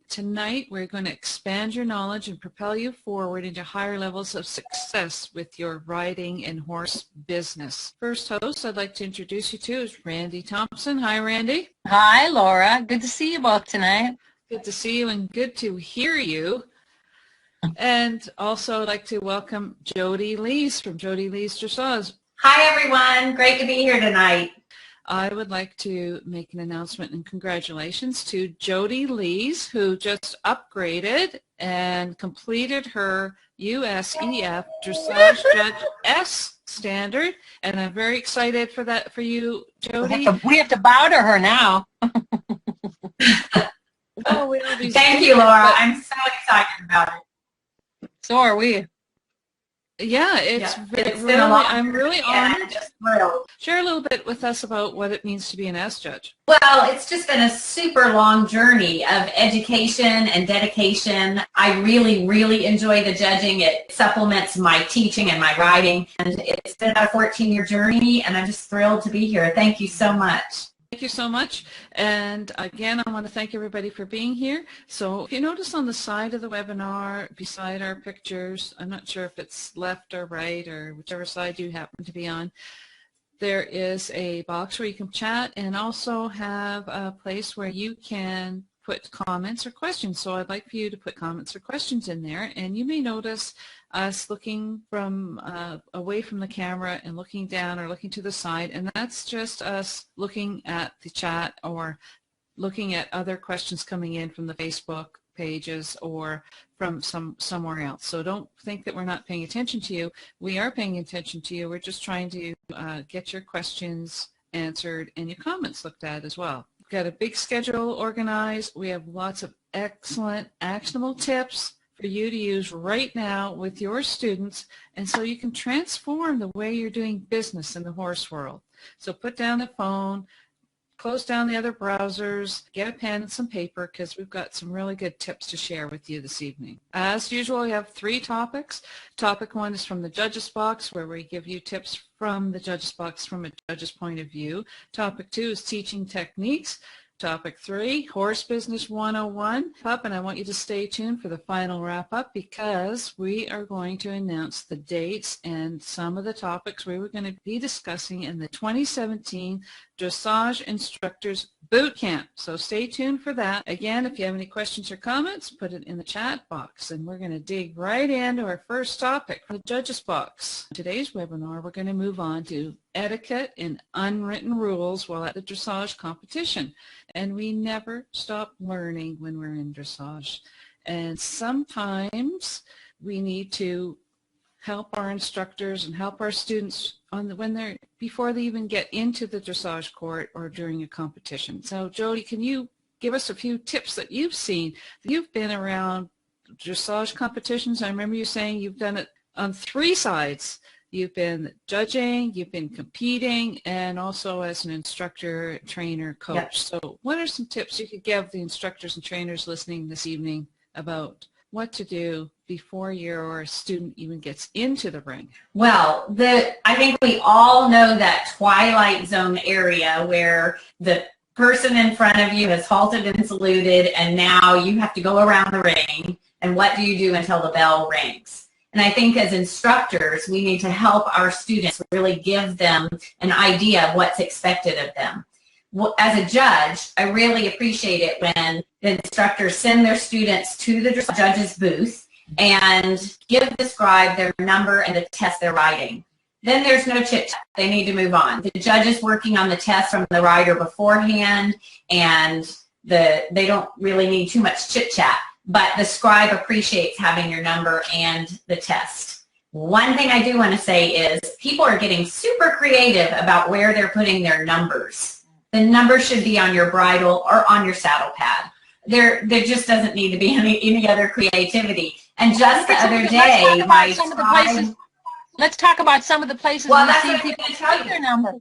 tonight we're going to expand your knowledge and propel you forward into higher levels of success with your riding and horse business. First host I'd like to introduce you to is Randy Thompson. Hi, Randy. Hi, Laura. Good to see you both tonight. Good to see you and good to hear you. And also I'd like to welcome Jody Lees from Jody Lees Dressage. Hi, everyone. Great to be here tonight. I would like to make an announcement and congratulations to Jody Lees, who just upgraded and completed her USEF Dressage Judge S standard, and I'm very excited for that for you, Jody. We have to bow to her now. Oh, thank you, Laura. I'm so excited about it. So are we. Yeah, it's been a long I'm really honored. I'm just thrilled. Share a little bit with us about what it means to be an S judge. Well, it's just been a super long journey of education and dedication. I really, really enjoy the judging. It supplements my teaching and my writing, and it's been a 14-year journey, and I'm just thrilled to be here. Thank you so much. Thank you so much. And again, I want to thank everybody for being here. So if you notice on the side of the webinar, beside our pictures, I'm not sure if it's left or right or whichever side you happen to be on, there is a box where you can chat and also have a place where you can put comments or questions. So I'd like for you to put comments or questions in there, and you may notice us looking from away from the camera and looking down or looking to the side, and that's just us looking at the chat or looking at other questions coming in from the Facebook pages or from somewhere else. So don't think that we're not paying attention to you. We are paying attention to you. We're just trying to get your questions answered and your comments looked at as well. We've got a big schedule organized. We have lots of excellent actionable tips for you to use right now with your students, and so you can transform the way you're doing business in the horse world. So put down the phone, close down the other browsers, get a pen and some paper, because we've got some really good tips to share with you this evening. As usual, we have 3 topics. Topic 1 is from the Judges Box, where we give you tips from the Judges Box from a judge's point of view. Topic 2 is teaching techniques. Topic 3, Horse Business 101. And I want you to stay tuned for the final wrap-up, because we are going to announce the dates and some of the topics we were going to be discussing in the 2017 Dressage Instructors Boot Camp. So stay tuned for that. Again, if you have any questions or comments, put it in the chat box, and we're going to dig right into our first topic, the Judges Box. In today's webinar, we're going to move on to etiquette and unwritten rules while at the dressage competition. And we never stop learning when we're in dressage. And sometimes we need to help our instructors and help our students before they even get into the dressage court or during a competition. So Jody, can you give us a few tips that you've seen? You've been around dressage competitions. I remember you saying you've done it on 3 sides. You've been judging, you've been competing, and also as an instructor, trainer, coach. Yep. So what are some tips you could give the instructors and trainers listening this evening about what to do before your student even gets into the ring? Well, I think we all know that twilight zone area where the person in front of you has halted and saluted, and now you have to go around the ring, and what do you do until the bell rings? And I think as instructors, we need to help our students, really give them an idea of what's expected of them. As a judge, I really appreciate it when the instructors send their students to the judge's booth and give the scribe their number and the test they're writing. Then there's no chit-chat. They need to move on. The judge is working on the test from the rider beforehand, and they don't really need too much chit-chat. But the scribe appreciates having your number and the test. One thing I do want to say is people are getting super creative about where they're putting their numbers. The number should be on your bridle or on your saddle pad. There just doesn't need to be any other creativity. And just the other day, let's talk about some of the places well, we that's see what people I was going to tell you. their number.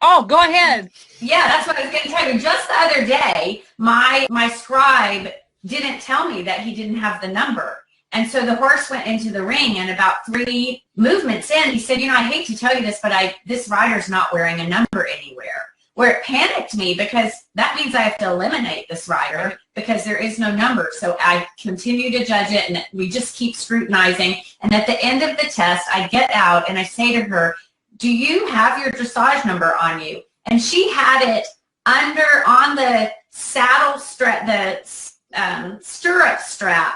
Oh, go ahead. Yeah, that's what I was going to tell you. Just the other day, my scribe didn't tell me that he didn't have the number. And so the horse went into the ring, and about 3 movements in, he said, you know, I hate to tell you this, but this rider's not wearing a number anywhere. where it panicked me because that means I have to eliminate this rider because there is no number. So I continue to judge it, and we just keep scrutinizing. And at the end of the test, I get out and I say to her, do you have your dressage number on you? And she had it on the saddle strap, the stirrup strap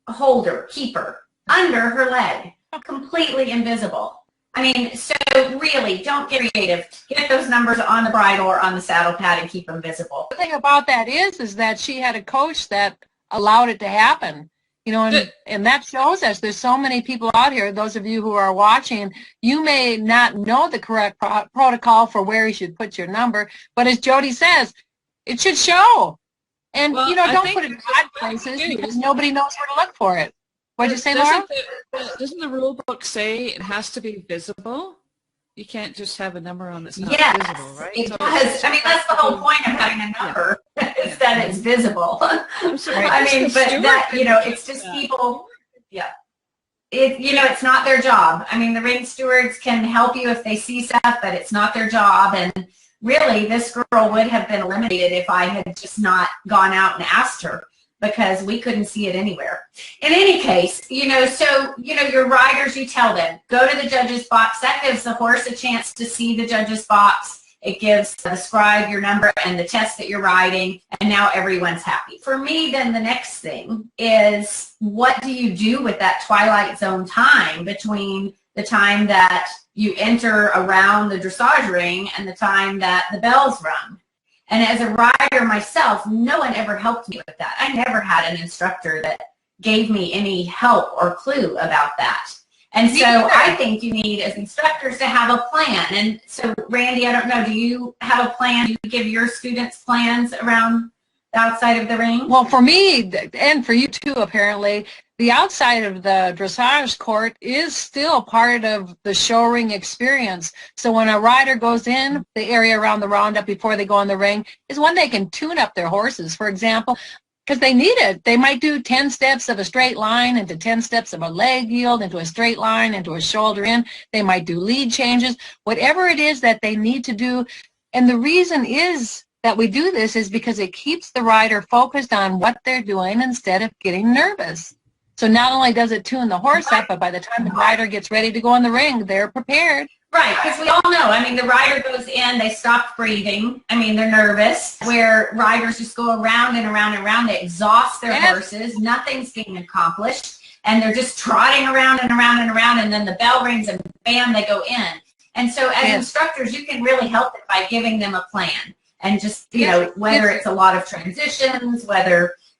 holder, keeper, under her leg, completely invisible. I mean, so really, don't get creative. Get those numbers on the bridle or on the saddle pad and keep them visible. The thing about that is that she had a coach that allowed it to happen. You know, and that shows us there's so many people out here, those of you who are watching, you may not know the correct protocol for where you should put your number, but as Jody says, it should show. And, well, you know, don't put it in odd places because nobody knows where to look for it. What'd you say, Laura? Doesn't the rule book say it has to be visible? You can't just have a number on that's not visible, right? It does. I mean, that's the whole point of having a number, is that it's visible. I mean, but that, you know, it's just people, it's not their job. I mean, the ring stewards can help you if they see stuff, but it's not their job. And really, this girl would have been eliminated if I had just not gone out and asked her, because we couldn't see it anywhere. In any case, so, your riders, you tell them, go to the judge's box. That gives the horse a chance to see the judge's box. It gives the scribe your number and the test that you're riding, and now everyone's happy. For me, then the next thing is, what do you do with that twilight zone time between the time that you enter around the dressage ring and the time that the bell's rung? And as a rider myself, no one ever helped me with that. I never had an instructor that gave me any help or clue about that. And so I think you need, as instructors, to have a plan. And so, Randy, I don't know, do you have a plan? Do you give your students plans around the outside of the ring? Well, for me, and for you too, apparently, the outside of the dressage court is still part of the show ring experience. So when a rider goes in, the area around the roundup before they go on the ring is when they can tune up their horses, for example, because they need it. They might do 10 steps of a straight line into 10 steps of a leg yield, into a straight line, into a shoulder in. They might do lead changes, whatever it is that they need to do. And the reason is that we do this is because it keeps the rider focused on what they're doing instead of getting nervous. So not only does it tune the horse up, but by the time the rider gets ready to go in the ring, they're prepared. Right, because we all know, I mean, the rider goes in, they stop breathing. I mean, they're nervous, where riders just go around and around and around. They exhaust their horses. Nothing's being accomplished. And they're just trotting around and around and around, and then the bell rings and bam, they go in. And so as instructors, you can really help it by giving them a plan. And just, whether it's a lot of transitions,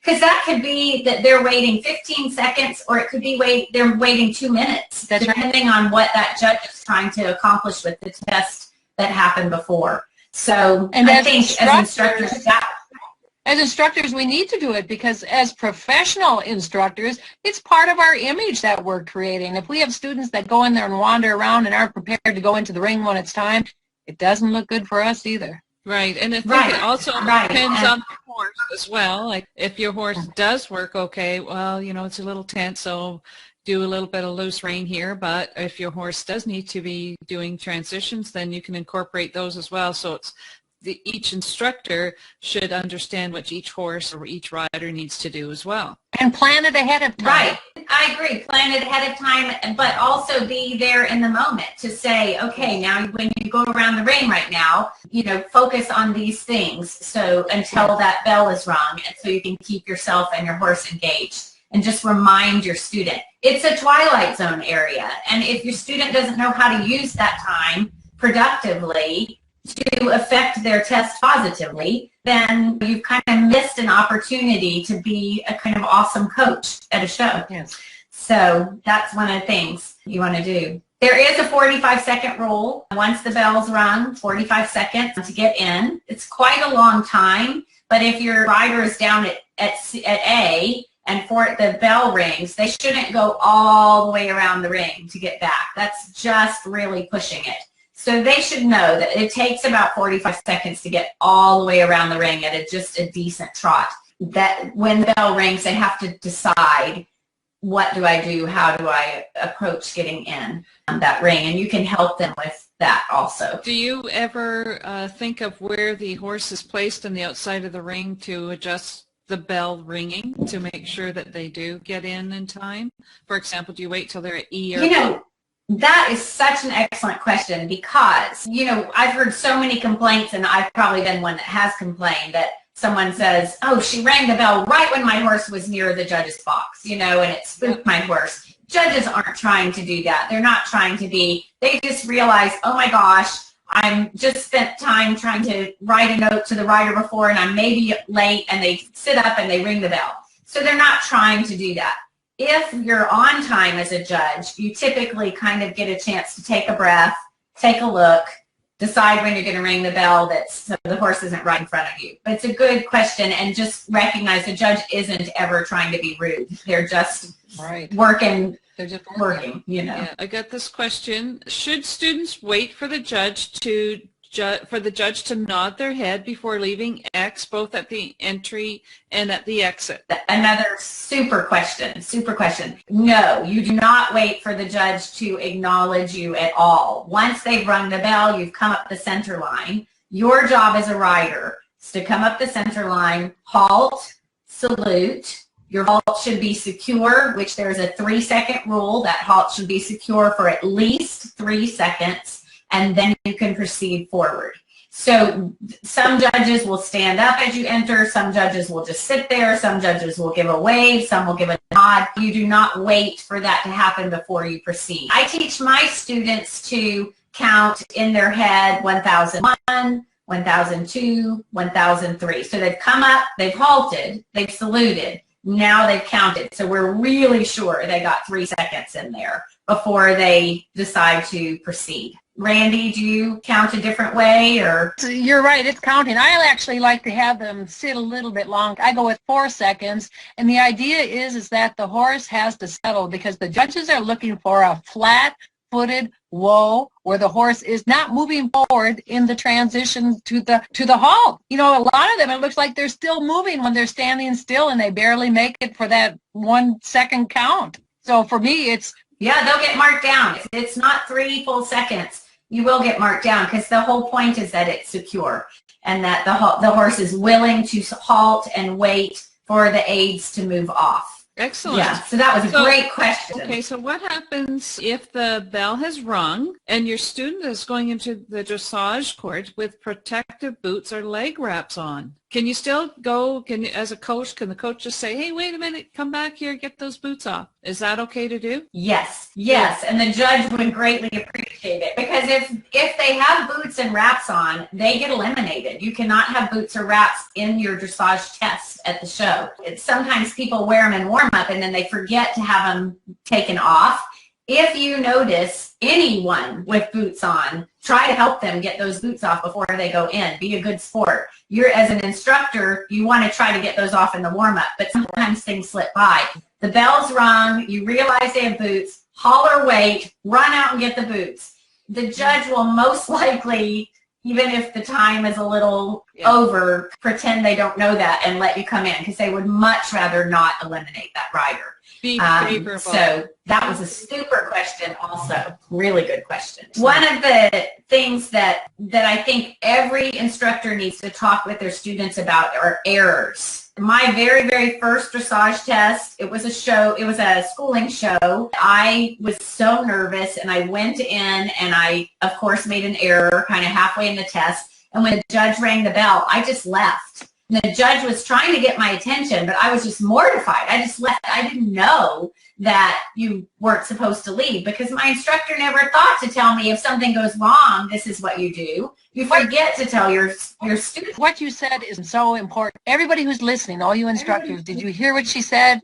because that could be that they're waiting 15 seconds, or it could be they're waiting 2 minutes, depending on what that judge is trying to accomplish with the test that happened before. So I think as instructors, we need to do it, because as professional instructors, it's part of our image that we're creating. If we have students that go in there and wander around and aren't prepared to go into the ring when it's time, it doesn't look good for us either. Right, and I think it also depends on the horse as well. Like if your horse does work okay, well, it's a little tense, so do a little bit of loose rein here. But if your horse does need to be doing transitions, then you can incorporate those as well. So it's each instructor should understand what each horse or each rider needs to do as well. And plan it ahead of time. Right. I agree. Plan it ahead of time, but also be there in the moment to say, okay, now when you go around the ring right now, focus on these things. So until that bell is rung, and so you can keep yourself and your horse engaged. And just remind your student. It's a twilight zone area. And if your student doesn't know how to use that time productively to affect their test positively, then you've kind of missed an opportunity to be a kind of awesome coach at a show. Yes. So that's one of the things you want to do. There is a 45-second rule. Once the bell's rung, 45 seconds to get in. It's quite a long time, but if your rider is down at A and the bell rings, they shouldn't go all the way around the ring to get back. That's just really pushing it. So they should know that it takes about 45 seconds to get all the way around the ring at just a decent trot. That when the bell rings, they have to decide, what do I do? How do I approach getting in that ring? And you can help them with that also. Do you ever think of where the horse is placed on the outside of the ring to adjust the bell ringing to make sure that they do get in time? For example, do you wait till they're at E or... You know, that is such an excellent question because, you know, I've heard so many complaints, and I've probably been one that has complained that someone says, oh, she rang the bell right when my horse was near the judge's box, you know, and it spooked my horse. Judges aren't trying to do that. They're not trying to be, they just realize, oh my gosh, I'm just spent time trying to write a note to the rider before and I'm maybe late, and they sit up and they ring the bell. So they're not trying to do that. If you're on time as a judge, you typically kind of get a chance to take a breath, take a look, decide when you're going to ring the bell so the horse isn't right in front of you. But it's a good question, and just recognize the judge isn't ever trying to be rude. They're just working. They're just working, you know. Yeah, I got this question. Should students wait for the judge to nod their head before leaving X, both at the entry and at the exit? Another super question, super question. No, you do not wait for the judge to acknowledge you at all. Once they've rung the bell, you've come up the center line. Your job as a rider is to come up the center line, halt, salute. Your halt should be secure, which there's a 3-second rule. That halt should be secure for at least 3 seconds, and then you can proceed forward. So some judges will stand up as you enter, some judges will just sit there, some judges will give a wave, some will give a nod. You do not wait for that to happen before you proceed. I teach my students to count in their head 1001, 1002, 1003. So they've come up, they've halted, they've saluted, now they've counted. So we're really sure they got 3 seconds in there before they decide to proceed. Randy, do you count a different way, or? You're right, it's counting. I actually like to have them sit a little bit long. I go with 4 seconds, and the idea is that the horse has to settle, because the judges are looking for a flat-footed whoa, where the horse is not moving forward in the transition to the halt. You know, a lot of them, it looks like they're still moving when they're standing still, and they barely make it for that 1 second count. So for me, it's... Yeah, they'll get marked down. If it's not 3 full seconds, you will get marked down, because the whole point is that it's secure and that the horse is willing to halt and wait for the aids to move off. Excellent. Yeah, so that was a great question. Okay, so what happens if the bell has rung and your student is going into the dressage court with protective boots or leg wraps on? Can you still go, as a coach, can the coach just say, hey, wait a minute, come back here, get those boots off? Is that okay to do? Yes, yes, and the judge would greatly appreciate it, because if they have boots and wraps on, they get eliminated. You cannot have boots or wraps in your dressage test at the show. Sometimes people wear them in warm-up and then they forget to have them taken off. If you notice anyone with boots on, try to help them get those boots off before they go in. Be a good sport. As an instructor, you want to try to get those off in the warm-up, but sometimes things slip by. The bell's rung, you realize they have boots, holler, wait, run out and get the boots. The judge will most likely, even if the time is a little over, pretend they don't know that and let you come in, because they would much rather not eliminate that rider. So that was a super question also. Really good question. One of the things that I think every instructor needs to talk with their students about are errors. My very, very first dressage test, it was a schooling show. I was so nervous, and I went in and I, of course, made an error kind of halfway in the test. And when the judge rang the bell, I just left. And the judge was trying to get my attention, but I was just mortified. I just left. I didn't know that you weren't supposed to leave, because my instructor never thought to tell me if something goes wrong, this is what you do. You forget to tell your students. What you said is so important. Everybody who's listening, all you instructors, did you hear what she said?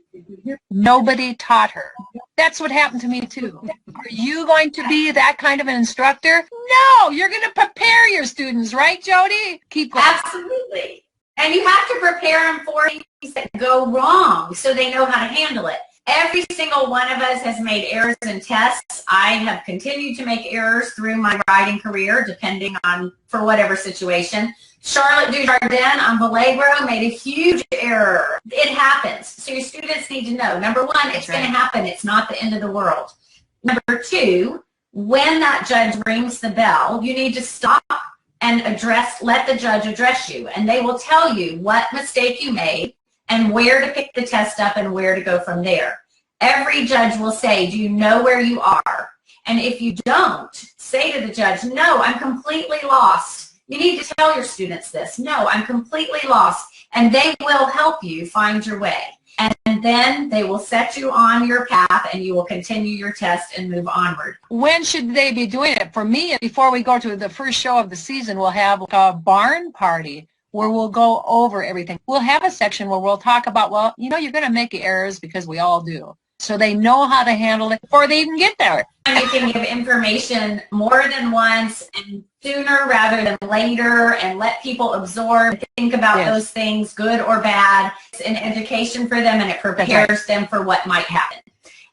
Nobody taught her. That's what happened to me too. Are you going to be that kind of an instructor? No, you're going to prepare your students, right, Jody? Keep going. Absolutely. And you have to prepare them for things that go wrong so they know how to handle it. Every single one of us has made errors in tests. I have continued to make errors through my riding career, depending on, for whatever situation. Charlotte Dujardin on Vallegro made a huge error. It happens. So your students need to know, number one, it's going to happen. It's not the end of the world. Number two, when that judge rings the bell, you need to stop and let the judge address you. And they will tell you what mistake you made and where to pick the test up and where to go from there. Every judge will say, do you know where you are? And if you don't, say to the judge, no, I'm completely lost. You need to tell your students this. No, I'm completely lost. And they will help you find your way. And then they will set you on your path and you will continue your test and move onward. When should they be doing it? For me, before we go to the first show of the season, we'll have a barn party where we'll go over everything. We'll have a section where we'll talk about, well, you know, you're going to make errors because we all do. So they know how to handle it before they even get there. And you can give information more than once and sooner rather than later and let people absorb and think about those things, good or bad. It's an education for them and it prepares them for what might happen.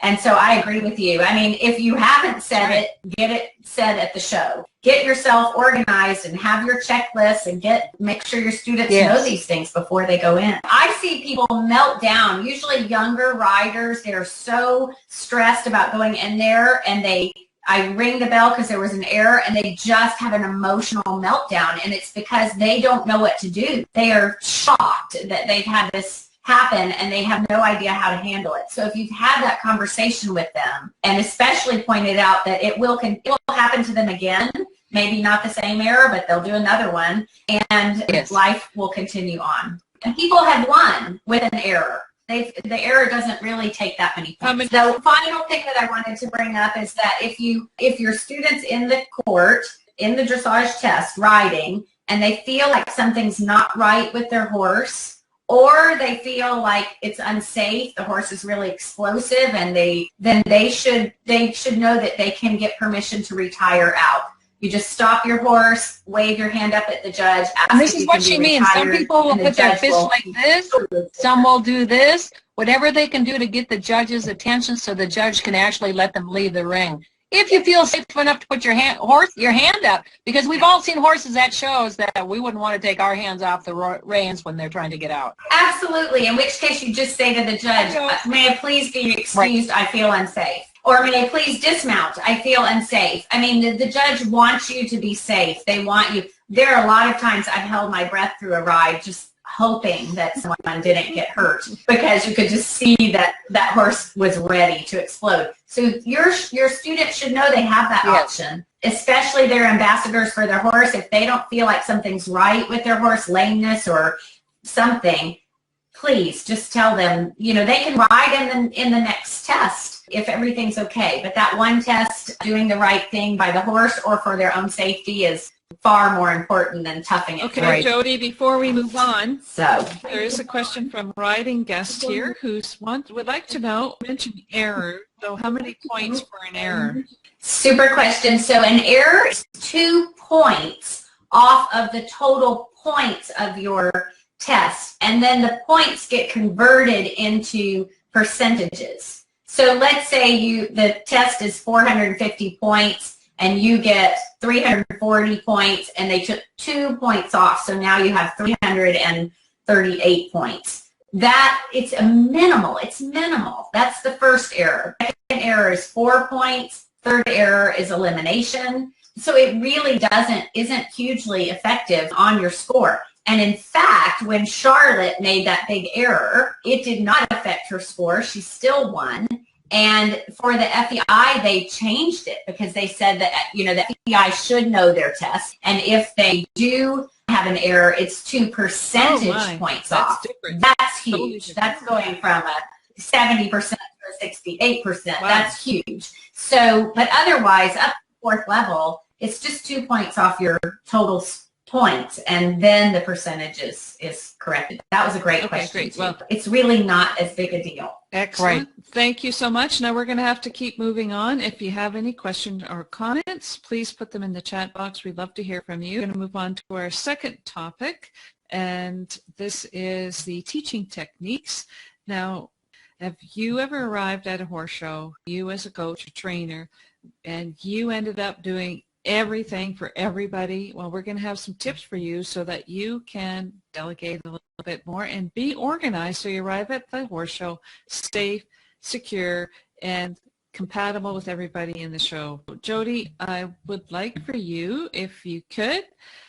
And so I agree with you. I mean, if you haven't said it, get it said at the show. Get yourself organized and have your checklist and make sure your students know these things before they go in. I see people melt down, usually younger riders. They're so stressed about going in there and I ring the bell because there was an error and they just have an emotional meltdown, and it's because they don't know what to do. They are shocked that they've had this happen and they have no idea how to handle it. So if you've had that conversation with them and especially pointed out that it will happen to them again, maybe not the same error, but they'll do another one, and life will continue on. And people have won with an error. The error doesn't really take that many points. The final thing that I wanted to bring up is that if your student's in the court, in the dressage test, riding, and they feel like something's not right with their horse, or they feel like it's unsafe, the horse is really explosive, and they should know that they can get permission to retire out. You just stop your horse, wave your hand up at the judge. And this is what she means. Some people will put their fist like this. Some will do this. Whatever they can do to get the judge's attention so the judge can actually let them leave the ring. If you feel safe enough to put your hand up, because we've all seen horses at shows that we wouldn't want to take our hands off the reins when they're trying to get out. Absolutely, in which case you just say to the judge, may I please be excused, I feel unsafe. Or may I please dismount, I feel unsafe. I mean, the judge wants you to be safe. They want you. There are a lot of times I've held my breath through a ride just hoping that someone didn't get hurt because you could just see that that horse was ready to explode. So your students should know they have that option, especially their ambassadors for their horse. If they don't feel like something's right with their horse, lameness or something, please just tell them, you know, they can ride in the next test if everything's okay. But that one test, doing the right thing by the horse or for their own safety, is far more important than toughing it. Okay, Jody, before we move on, so there is a question from a riding guest here who would like to know, mention error. So how many points for an error? Super question. So an error is 2 points off of the total points of your test, and then the points get converted into percentages. So let's say the test is 450 points and you get 340 points and they took 2 points off, so now you have 338 points. It's minimal. That's the first error. Second error is 4 points. Third error is elimination. So it really isn't hugely effective on your score. And in fact, when Charlotte made that big error, it did not affect her score. She still won. And for the FEI, they changed it because they said that, you know, the FEI should know their test. And if they do have an error, it's 2 percentage points off. Different. That's huge. Totally. That's going from a 70% to 68%. Wow. That's huge. So, but otherwise, up to fourth level, it's just 2 points off your total points, and then the percentage is corrected. That was a great question. Great. Well, it's really not as big a deal. Excellent. Right. Thank you so much. Now we're going to have to keep moving on. If you have any questions or comments, please put them in the chat box. We'd love to hear from you. We're going to move on to our second topic, and this is the teaching techniques. Now, have you ever arrived at a horse show, you as a coach or trainer, and you ended up doing everything for everybody? Well, we're going to have some tips for you so that you can delegate a little bit more and be organized so you arrive at the horse show safe, secure, and compatible with everybody in the show. Jody, I would like for you, if you could,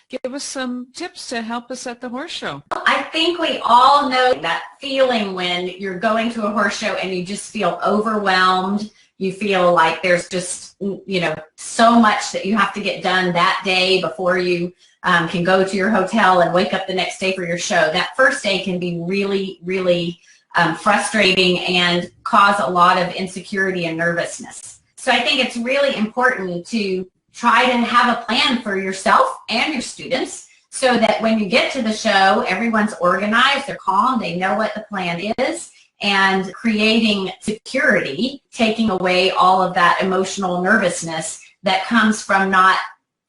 give us some tips to help us at the horse show. I think we all know that feeling when you're going to a horse show and you just feel overwhelmed. You feel like there's just, you know, so much that you have to get done that day before you can go to your hotel and wake up the next day for your show. That first day can be really, really frustrating and cause a lot of insecurity and nervousness. So I think it's really important to try to have a plan for yourself and your students so that when you get to the show, everyone's organized, they're calm, they know what the plan is, and creating security, taking away all of that emotional nervousness that comes from not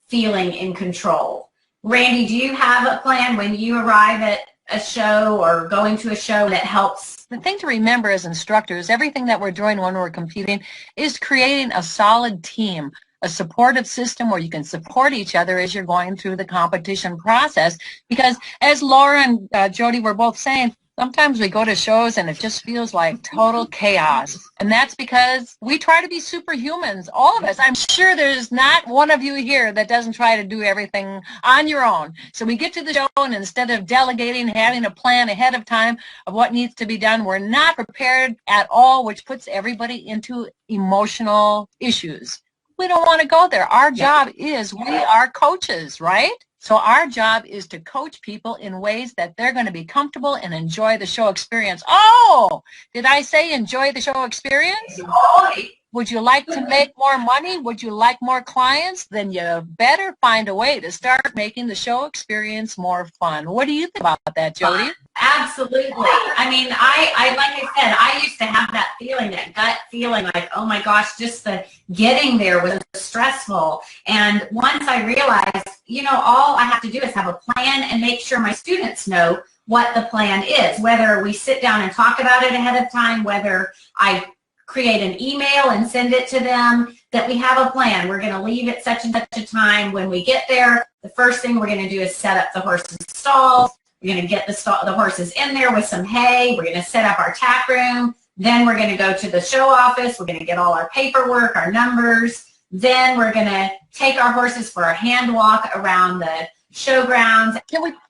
feeling in control. Randy, do you have a plan when you arrive at a show or going to a show that helps? The thing to remember as instructors, everything that we're doing when we're competing is creating a solid team, a supportive system where you can support each other as you're going through the competition process. Because as Laura and Jody were both saying, sometimes we go to shows and it just feels like total chaos. And that's because we try to be superhumans, all of us. I'm sure there's not one of you here that doesn't try to do everything on your own. So we get to the show and instead of delegating, having a plan ahead of time of what needs to be done, we're not prepared at all, which puts everybody into emotional issues. We don't want to go there. Our job is, we are coaches, right? So our job is to coach people in ways that they're going to be comfortable and enjoy the show experience. Oh, did I say enjoy the show experience? Would you like to make more money? Would you like more clients? Then you better find a way to start making the show experience more fun. What do you think about that, Jody? Absolutely. I mean, I like I said, I used to have that feeling, that gut feeling like, oh my gosh, just the getting there was stressful. And once I realized, you know, all I have to do is have a plan and make sure my students know what the plan is, whether we sit down and talk about it ahead of time, whether I create an email and send it to them, that we have a plan. We're going to leave at such and such a time. When we get there, the first thing we're going to do is set up the horses' stalls. We're going to get the horses in there with some hay. We're going to set up our tack room. Then we're going to go to the show office. We're going to get all our paperwork, our numbers. Then we're going to take our horses for a hand walk around the showgrounds.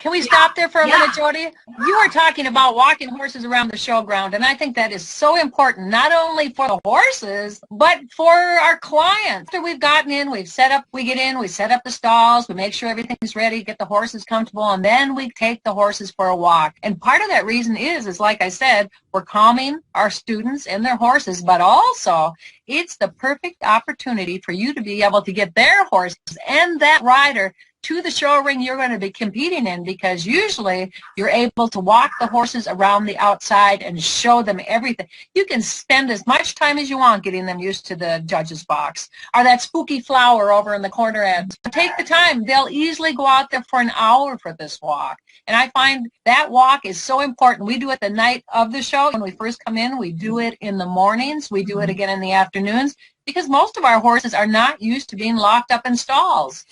Can we stop there for a minute, Jody? You were talking about walking horses around the showground, and I think that is so important, not only for the horses, but for our clients. After we've gotten in, we set up the stalls, we make sure everything's ready, get the horses comfortable, and then we take the horses for a walk. And part of that reason is like I said, we're calming our students and their horses, but also it's the perfect opportunity for you to be able to get their horses and that rider to the show ring you're going to be competing in, because usually you're able to walk the horses around the outside and show them everything. You can spend as much time as you want getting them used to the judge's box or that spooky flower over in the corner end. Take the time. They'll easily go out there for an hour for this walk. And I find that walk is so important. We do it the night of the show. When we first come in, we do it in the mornings. We do it again in the afternoons, because most of our horses are not used to being locked up in stalls.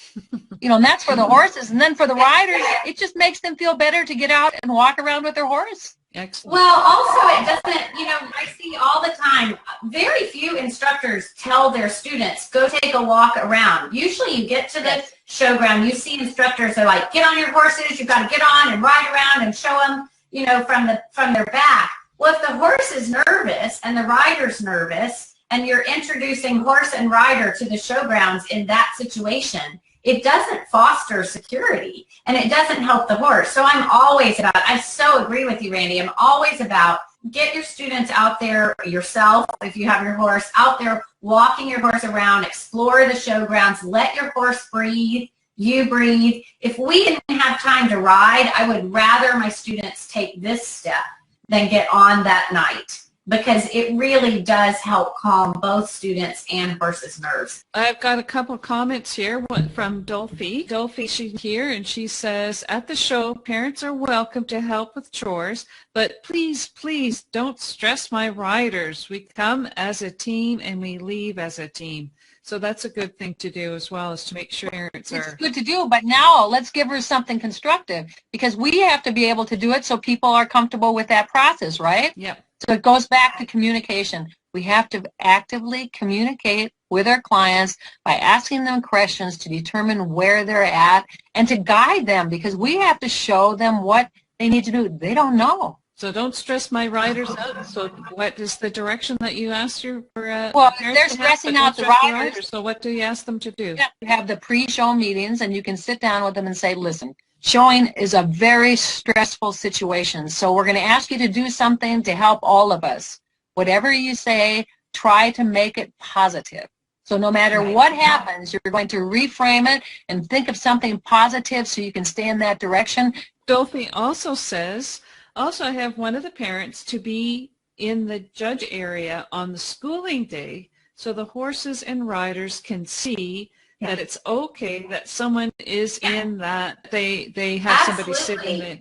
You know, and that's for the horses. And then for the riders, it just makes them feel better to get out and walk around with their horse. Excellent. Well, also it doesn't, you know, I see all the time, very few instructors tell their students, go take a walk around. Usually you get to the showground, you see instructors are like, get on your horses, you've got to get on and ride around and show them, you know, from their back. Well, if the horse is nervous and the rider's nervous, and you're introducing horse and rider to the showgrounds in that situation, it doesn't foster security and it doesn't help the horse. So I'm always about, I so agree with you, Randy, I'm always about get your students out there yourself, if you have your horse, out there walking your horse around, explore the showgrounds, let your horse breathe, you breathe. If we didn't have time to ride, I would rather my students take this step than get on that night, because it really does help calm both students and horses' nerves. I've got a couple comments here. One from Dolphy. Dolphy, she's here, and she says, at the show, parents are welcome to help with chores, but please, please don't stress my riders. We come as a team and we leave as a team. So that's a good thing to do as well, is to make sure parents are... It's good to do, but now let's give her something constructive, because we have to be able to do it so people are comfortable with that process, right? Yep. So it goes back to communication. We have to actively communicate with our clients by asking them questions to determine where they're at and to guide them, because we have to show them what they need to do. They don't know. So don't stress my riders out. So what is the direction that you asked your well, they're stressing out the riders. So what do you ask them to do? Yeah, you have the pre-show meetings, and you can sit down with them and say, listen, showing is a very stressful situation, so we're going to ask you to do something to help all of us. Whatever you say, try to make it positive. So no matter what happens, you're going to reframe it and think of something positive so you can stay in that direction. Dolphy also says, also I have one of the parents to be in the judge area on the schooling day so the horses and riders can see that it's okay that someone is in that, they have somebody sitting there.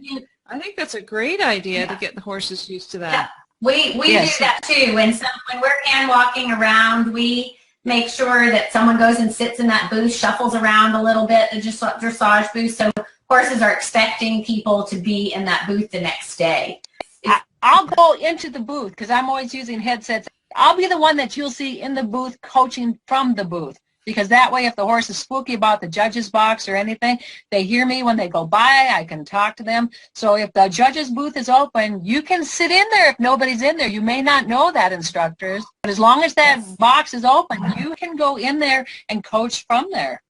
I think that's a great idea to get the horses used to that. We do that too. When we're hand walking around, we make sure that someone goes and sits in that booth, shuffles around a little bit, the dressage booth, so horses are expecting people to be in that booth the next day. I'll go into the booth because I'm always using headsets. I'll be the one that you'll see in the booth coaching from the booth, because that way if the horse is spooky about the judge's box or anything, they hear me when they go by. I can talk to them. So if the judge's booth is open, you can sit in there if nobody's in there. You may not know that, instructors, but as long as that box is open, you can go in there and coach from there.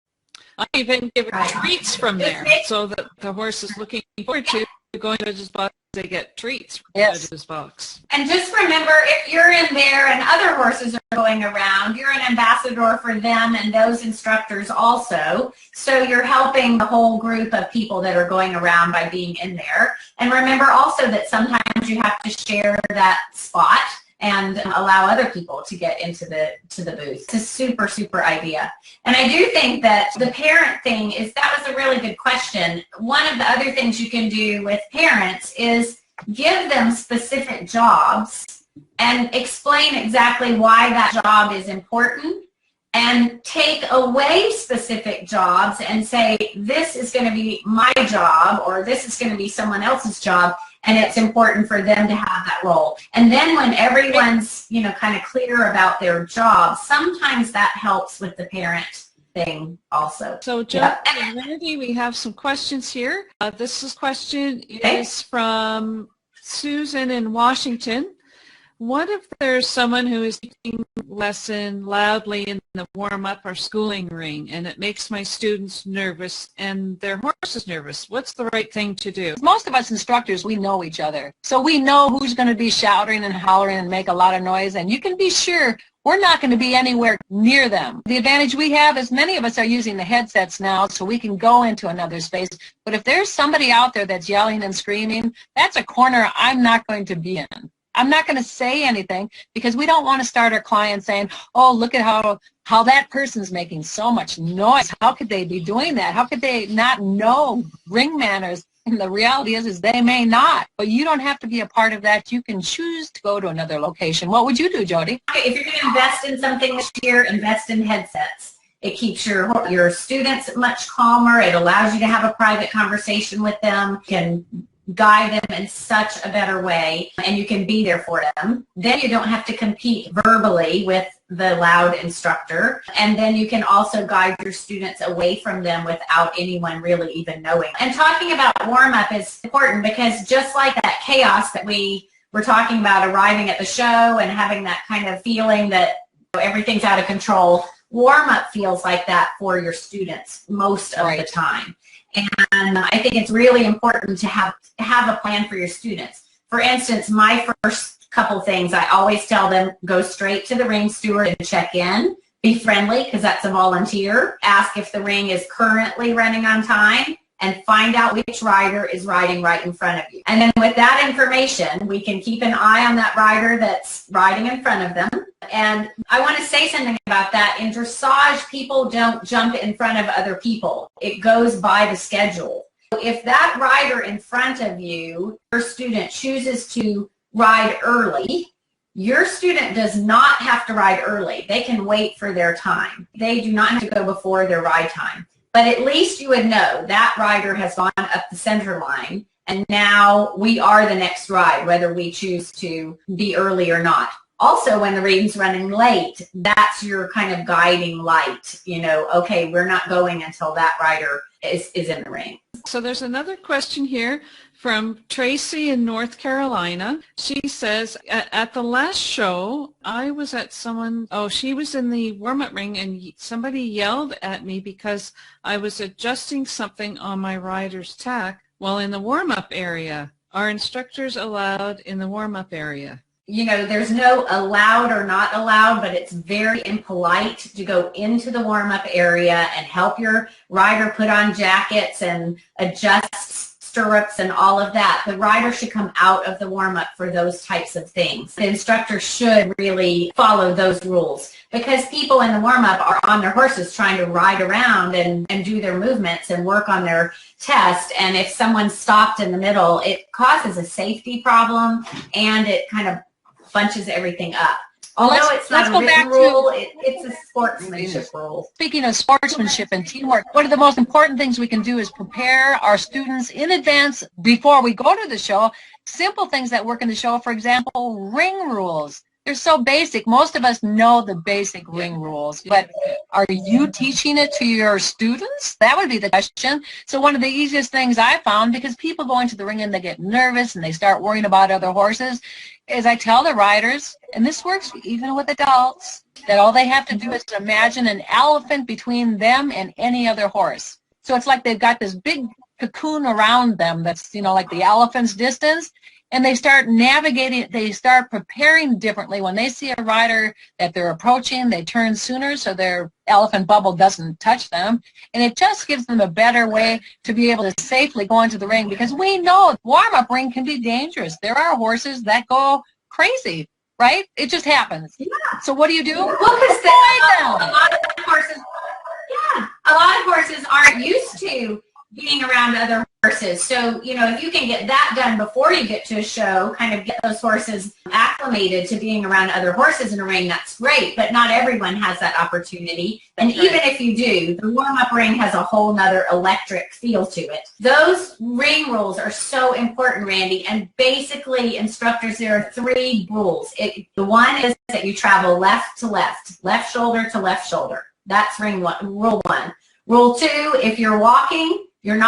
I even give treats from there so that the horse is looking forward to going to the judge's box. They get treats from the judge's box. And just remember, if you're in there and other horses are going around, you're an ambassador for them and those instructors also. So you're helping the whole group of people that are going around by being in there. And remember also that sometimes you have to share that spot and allow other people to get into the booth. It's a super, super idea. And I do think that the parent thing that was a really good question. One of the other things you can do with parents is give them specific jobs and explain exactly why that job is important, and take away specific jobs and say, this is going to be my job or this is going to be someone else's job, and it's important for them to have that role. And then when everyone's, kind of clear about their job, sometimes that helps with the parent thing also. So, Joe and Randy, we have some questions here. This question is from Susan in Washington. What if there's someone who is teaching lesson loudly in the warm-up or schooling ring, and it makes my students nervous and their horse is nervous? What's the right thing to do? Most of us instructors, we know each other. So we know who's going to be shouting and hollering and make a lot of noise, and you can be sure we're not going to be anywhere near them. The advantage we have is many of us are using the headsets now, so we can go into another space. But if there's somebody out there that's yelling and screaming, that's a corner I'm not going to be in. I'm not going to say anything because we don't want to start our clients saying, oh, look at how that person's making so much noise. How could they be doing that? How could they not know ring manners? And the reality is they may not, but you don't have to be a part of that. You can choose to go to another location. What would you do, Jody? If you're going to invest in something this year, invest in headsets. It keeps your students much calmer. It allows you to have a private conversation with them. You can guide them in such a better way, and you can be there for them. Then you don't have to compete verbally with the loud instructor, and then you can also guide your students away from them without anyone really even knowing. And talking about warm-up is important because just like that chaos that we were talking about arriving at the show and having that kind of feeling that everything's out of control, warm-up feels like that for your students most of the time. And I think it's really important to have a plan for your students. For instance, my first couple things, I always tell them, go straight to the ring steward and check in. Be friendly, because that's a volunteer. Ask if the ring is currently running on time, and find out which rider is riding right in front of you. And then with that information, we can keep an eye on that rider that's riding in front of them. And I want to say something about that. In dressage, people don't jump in front of other people. It goes by the schedule. If that rider in front of you, your student chooses to ride early, your student does not have to ride early. They can wait for their time. They do not have to go before their ride time. But at least you would know that rider has gone up the center line, and now we are the next ride, whether we choose to be early or not. Also, when the ring's running late, that's your kind of guiding light. You know, okay, we're not going until that rider is in the ring. So there's another question here from Tracy in North Carolina. She says, at the last show, I was at she was in the warm-up ring and somebody yelled at me because I was adjusting something on my rider's tack while in the warm-up area. Are instructors allowed in the warm-up area? You know, there's no allowed or not allowed, but it's very impolite to go into the warm-up area and help your rider put on jackets and adjust stirrups and all of that. The rider should come out of the warm-up for those types of things. The instructor should really follow those rules, because people in the warm-up are on their horses trying to ride around and do their movements and work on their test. And if someone stopped in the middle, it causes a safety problem and it kind of bunches everything up. Although it's not a written rule, it's a sportsmanship rule. Speaking of sportsmanship and teamwork, one of the most important things we can do is prepare our students in advance before we go to the show. Simple things that work in the show, for example, ring rules. They're so basic. Most of us know the basic ring rules, but are you teaching it to your students? That would be the question. So one of the easiest things I found, because people go into the ring and they get nervous and they start worrying about other horses, is I tell the riders, and this works even with adults, that all they have to do is to imagine an elephant between them and any other horse. So it's like they've got this big cocoon around them that's, you know, like the elephant's distance. And they start navigating, they start preparing differently. When they see a rider that they're approaching, they turn sooner so their elephant bubble doesn't touch them. And it just gives them a better way to be able to safely go into the ring, because we know warm-up ring can be dangerous. There are horses that go crazy, right? It just happens. Yeah. So what do you do? Well, because a lot of horses aren't used to being around other horses. So, you know, if you can get that done before you get to a show, kind of get those horses acclimated to being around other horses in a ring, that's great. But not everyone has that opportunity. And even if you do, the warm-up ring has a whole nother electric feel to it. Those ring rules are so important, Randy. And basically, instructors, there are 3 rules. The one is that you travel left to left, left shoulder to left shoulder. That's rule 1. Rule 2, if you're walking, you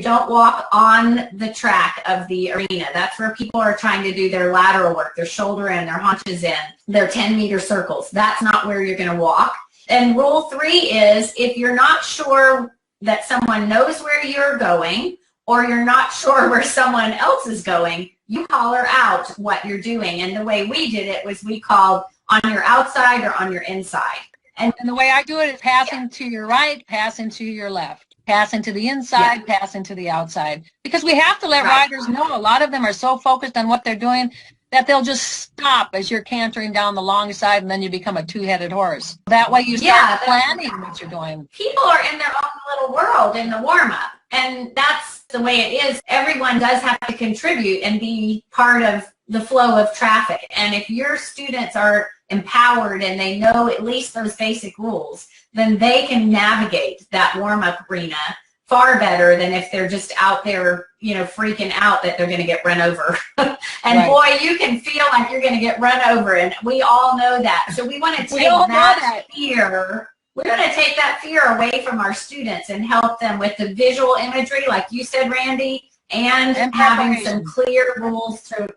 don't walk on the track of the arena. That's where people are trying to do their lateral work, their shoulder in, their haunches in, their 10-meter circles. That's not where you're going to walk. And rule 3 is, if you're not sure that someone knows where you're going, or you're not sure where someone else is going, you holler out what you're doing. And the way we did it was we called on your outside or on your inside. And the way I do it is passing to your right, passing to your left. Passing to the inside, passing to the outside. Because we have to let riders know. A lot of them are so focused on what they're doing that they'll just stop as you're cantering down the long side, and then you become a 2-headed horse. That way you start planning what you're doing. People are in their own little world in the warm-up, and that's the way it is. Everyone does have to contribute and be part of the flow of traffic. And if your students are empowered and they know at least those basic rules, then they can navigate that warm-up arena far better than if they're just out there, you know, freaking out that they're going to get run over. And boy, you can feel like you're going to get run over, and we all know that. So we want to take that fear. We're going to take that fear away from our students and help them with the visual imagery, like you said, Randy, and having some clear rules to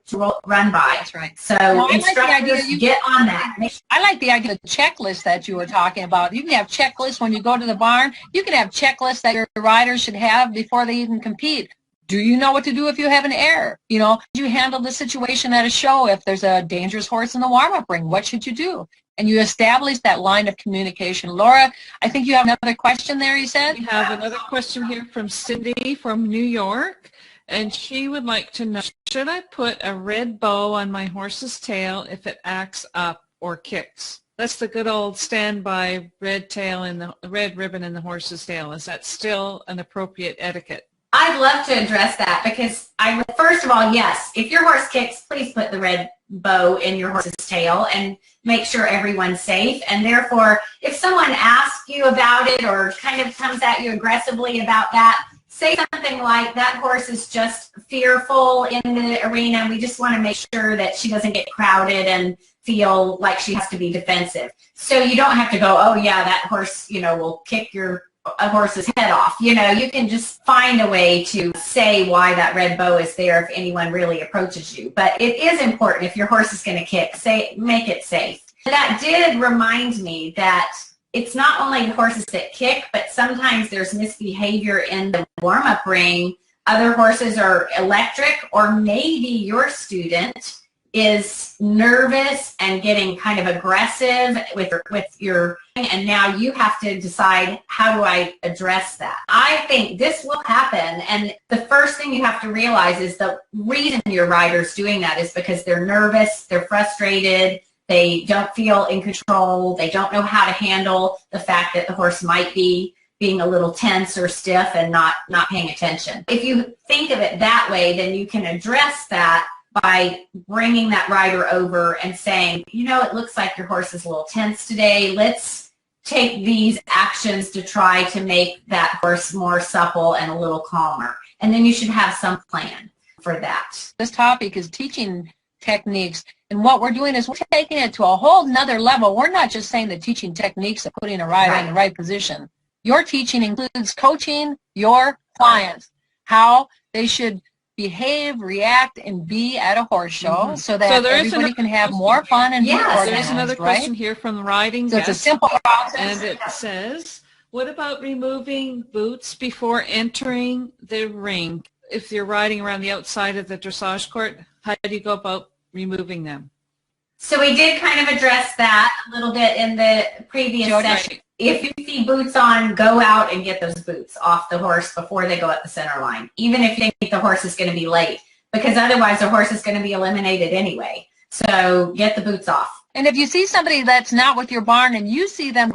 run by. That's right. So instructors, get on that. I like the idea of the checklist that you were talking about. You can have checklists when you go to the barn. You can have checklists that your riders should have before they even compete. Do you know what to do if you have an error? You know, you handle the situation at a show. If there's a dangerous horse in the warm-up ring, what should you do? And you establish that line of communication. Laura, I think you have another question there, you said? We have another question here from Cindy from New York, and she would like to know, should I put a red bow on my horse's tail if it acts up or kicks? That's the good old standby red tail and the red ribbon in the horse's tail. Is that still an appropriate etiquette? I'd love to address that, because first of all, yes, if your horse kicks, please put the red bow in your horse's tail and make sure everyone's safe. And therefore, if someone asks you about it or kind of comes at you aggressively about that, say something like, that horse is just fearful in the arena, and we just want to make sure that she doesn't get crowded and feel like she has to be defensive. So you don't have to go, oh yeah, that horse, will kick a horse's head off. You can just find a way to say why that red bow is there if anyone really approaches you. But it is important, if your horse is going to kick, make it safe. That did remind me that it's not only horses that kick, but sometimes there's misbehavior in the warm-up ring. Other horses are electric, or maybe your student is nervous and getting kind of aggressive with your, and now you have to decide, how do I address that? I think this will happen, and the first thing you have to realize is the reason your rider's doing that is because they're nervous, they're frustrated, they don't feel in control, they don't know how to handle the fact that the horse might be being a little tense or stiff and not paying attention. If you think of it that way, then you can address that by bringing that rider over and saying, it looks like your horse is a little tense today. Let's take these actions to try to make that horse more supple and a little calmer. And then you should have some plan for that. This topic is teaching techniques, and what we're doing is we're taking it to a whole nother level. We're not just saying the teaching techniques of putting a rider in the right position. Your teaching includes coaching your clients, how they should behave, react, and be at a horse show, so that everybody can have more fun and be organized. There's another question here from the riding guest. So it's a simple process. And it says, what about removing boots before entering the ring? If you're riding around the outside of the dressage court, how do you go about removing them? So we did kind of address that a little bit in the previous session. If you see boots on, go out and get those boots off the horse before they go at the center line, even if you think the horse is going to be late, because otherwise the horse is going to be eliminated anyway. So get the boots off. And if you see somebody that's not with your barn and you see them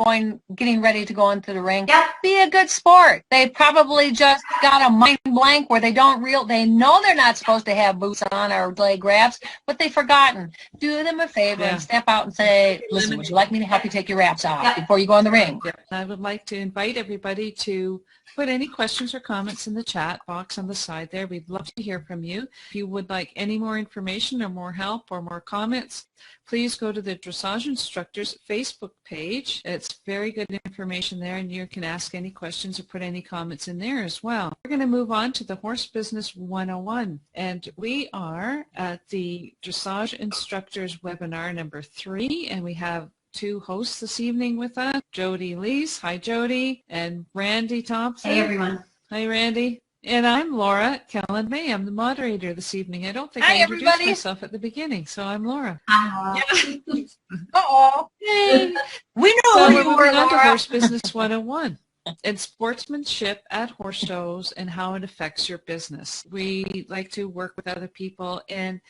getting ready to go into the ring, be a good sport. They probably just got a mind blank where they know they're not supposed to have boots on or leg wraps, but they've forgotten. Do them a favor and step out and say, listen, would you like me to help you take your wraps off before you go in the ring? I would like to invite everybody to put any questions or comments in the chat box on the side there. We'd love to hear from you. If you would like any more information or more help or more comments, please go to the Dressage Instructors Facebook page. It's very good information there, and you can ask any questions or put any comments in there as well. We're going to move on to the Horse Business 101, and we are at the Dressage Instructors Webinar number 3, and we have 2 hosts this evening with us, Jody Lees. Hi, Jody. And Randy Thompson. Hey, everyone. Hi, Randy. And I'm Laura Kellen May. I'm the moderator this evening. I don't think I introduced myself at the beginning, so I'm Laura. Hi, Laura. Uh-oh. Hey. We know who you were, moving on to Laura. Horse Business 101. And sportsmanship at horse shows and how it affects your business. We like to work with other people, and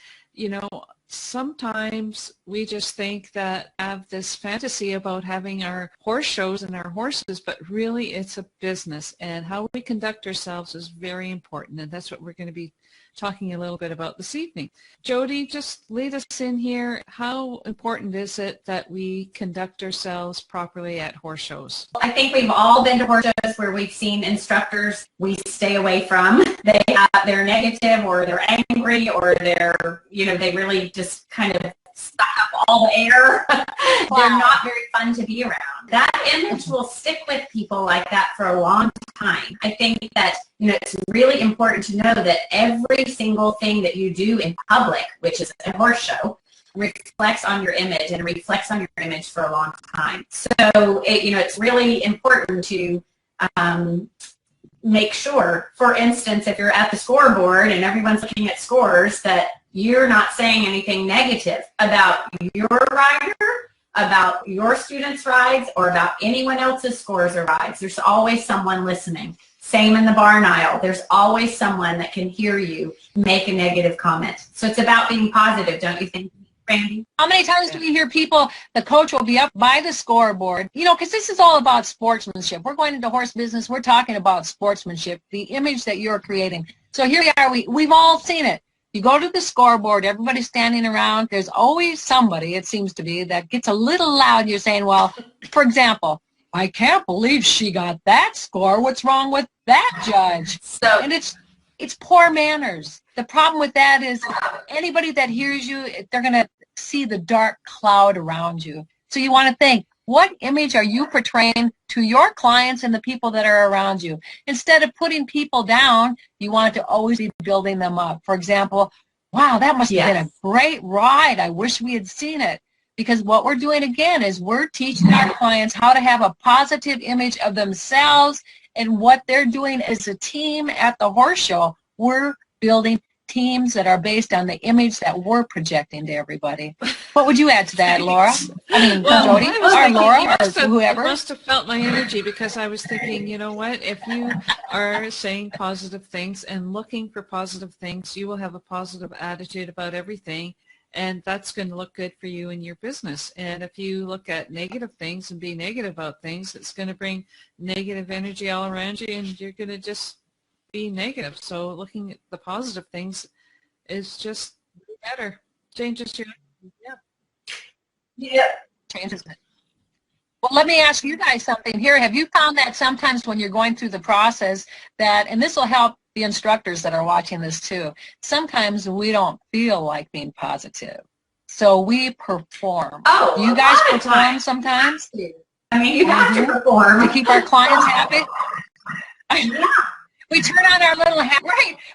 sometimes we just think that have this fantasy about having our horse shows and our horses, but really it's a business, and how we conduct ourselves is very important, and that's what we're going to be talking a little bit about this evening. Jody, just lead us in here. How important is it that we conduct ourselves properly at horse shows? I think we've all been to horse shows where we've seen instructors we stay away from. They're negative, or they're angry, or they're, they really just kind of suck up all the air. They're not very fun to be around. That image will stick with people like that for a long time. I think that, it's really important to know that every single thing that you do in public, which is a horse show, reflects on your image, and reflects on your image for a long time. So, it's really important to make sure, for instance, if you're at the scoreboard and everyone's looking at scores, that you're not saying anything negative about your rider, about your students' rides, or about anyone else's scores or rides. There's always someone listening. Same in the barn aisle. There's always someone that can hear you make a negative comment. So it's about being positive, don't you think, Randy? How many times do we hear people, the coach will be up by the scoreboard, because this is all about sportsmanship. We're going into horse business. We're talking about sportsmanship, the image that you're creating. So here we are. We've all seen it. You go to the scoreboard, everybody's standing around. There's always somebody, it seems to be, that gets a little loud. You're saying, well, for example, I can't believe she got that score. What's wrong with that judge. So, And it's poor manners. The problem with that is anybody that hears you, they're going to see the dark cloud around you. So you want to think, what image are you portraying to your clients and the people that are around you? Instead of putting people down, you want to always be building them up. For example, wow, that must have been a great ride. I wish we had seen it. Because what we're doing, again, is we're teaching our clients how to have a positive image of themselves and what they're doing as a team at the horse show. We're building teams that are based on the image that we're projecting to everybody. What would you add to that, Laura? I mean, Jody, or Laura, or whoever? You must have felt my energy, because I was thinking, you know what, if you are saying positive things and looking for positive things, you will have a positive attitude about everything, and that's going to look good for you in your business. And if you look at negative things and be negative about things, it's going to bring negative energy all around you, and you're going to just be negative. So looking at the positive things is just better. Changes your Changes it. Well, let me ask you guys something here. Have you found that sometimes when you're going through the process that, and this will help the instructors that are watching this too, sometimes we don't feel like being positive, so we perform. Do you guys perform sometimes? I mean, you have to perform to keep our clients happy. We turn on our little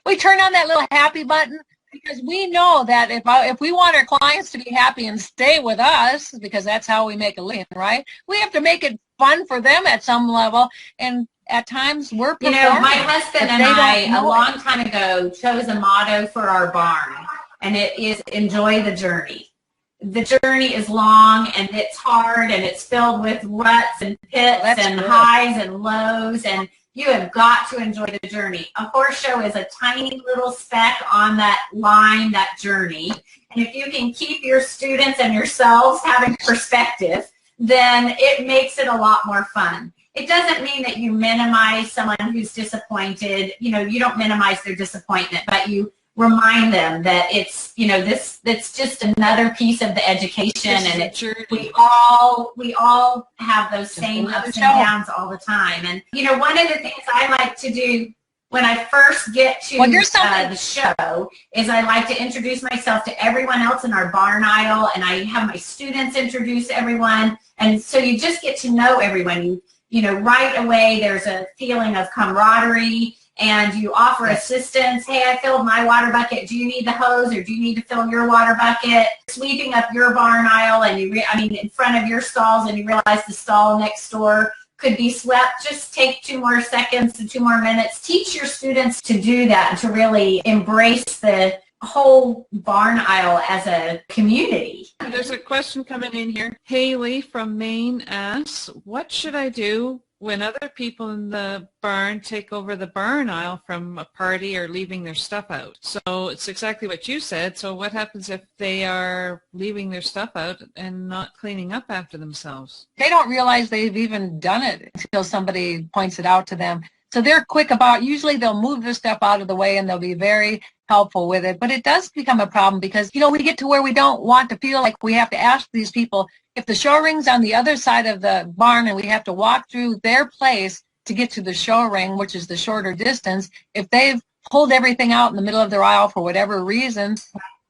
we turn on that little happy button, because we know that if we want our clients to be happy and stay with us, because that's how we make a living, right? We have to make it fun for them at some level, and at times we're performing. You know, my husband and I, a long time ago, chose a motto for our barn, and it is enjoy the journey. The journey is long, and it's hard, and it's filled with ruts and pits and highs and lows, and you have got to enjoy the journey. A horse show is a tiny little speck on that line, that journey. And if you can keep your students and yourselves having perspective, then it makes it a lot more fun. It doesn't mean that you minimize someone who's disappointed. You know, you don't minimize their disappointment, but you remind them that it's, you know, that's just another piece of the education, and we all have those same ups and downs all the time. And you know, one of the things I like to do when I first get to the show is I like to introduce myself to everyone else in our barn aisle, and I have my students introduce everyone, and so you just get to know everyone. You know, right away there's a feeling of camaraderie. And you offer assistance. Hey, I filled my water bucket. Do you need the hose, or do you need to fill your water bucket? Sweeping up your barn aisle, and in front of your stalls, and you realize the stall next door could be swept. Just take 2 more seconds and 2 more minutes. Teach your students to do that and to really embrace the whole barn aisle as a community. There's a question coming in here. Haley from Maine asks, what should I do when other people in the barn take over the barn aisle from a party or leaving their stuff out? So it's exactly what you said. So what happens if they are leaving their stuff out and not cleaning up after themselves? They don't realize they've even done it until somebody points it out to them. So they're quick about, usually they'll move their stuff out of the way, and they'll be very helpful with it. But it does become a problem because, you know, we get to where we don't want to feel like we have to ask these people, if the show ring's on the other side of the barn and we have to walk through their place to get to the show ring, which is the shorter distance, if they've pulled everything out in the middle of their aisle for whatever reason,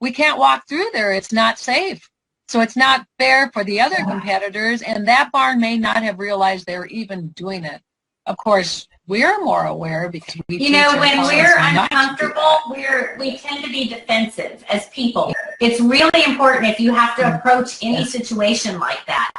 we can't walk through there. It's not safe. So it's not fair for the other competitors, and that barn may not have realized they were even doing it. Of course, we're more aware because we when we're uncomfortable, we tend to be defensive as people. It's really important, if you have to approach any situation like that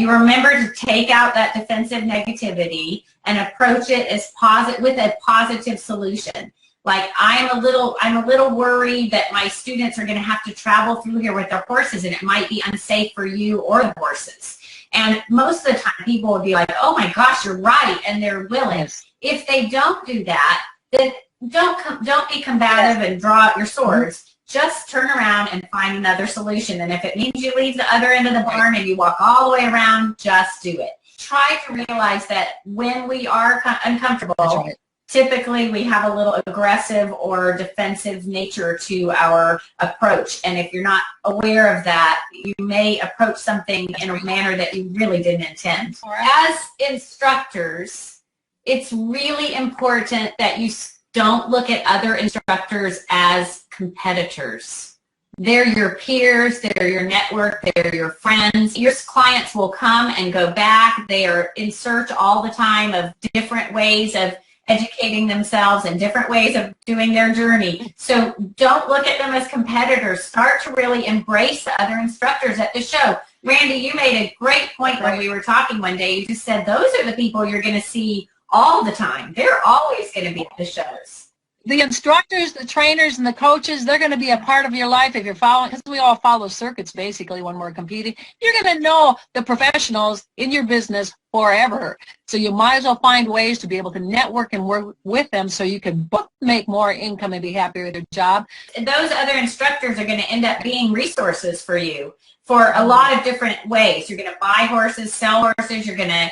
you remember to take out that defensive negativity and approach it as with a positive solution. Like, I'm a little worried that my students are going to have to travel through here with their horses, and it might be unsafe for you or the horses. And most of the time, people will be like, oh my gosh, you're right, and they're willing. Yes. If they don't do that, then don't be combative and draw out your swords. Just turn around and find another solution. And if it means you leave the other end of the barn and you walk all the way around, just do it. Try to realize that when we are uncomfortable, typically we have a little aggressive or defensive nature to our approach. And if you're not aware of that, you may approach something in a manner that you really didn't intend. As instructors, it's really important that you don't look at other instructors as competitors. They're your peers, they're your network, they're your friends. Your clients will come and go back. They are in search all the time of different ways of educating themselves and different ways of doing their journey. So don't look at them as competitors. Start to really embrace the other instructors at the show. Randy, you made a great point when we were talking one day. You just said those are the people you're going to see all the time. They're always going to be at the shows. The instructors, the trainers, and the coaches, they're going to be a part of your life if you're following, because we all follow circuits basically when we're competing. You're going to know the professionals in your business forever. So you might as well find ways to be able to network and work with them so you can both make more income and be happier with your job. Those other instructors are going to end up being resources for you for a lot of different ways. You're going to buy horses, sell horses. You're going to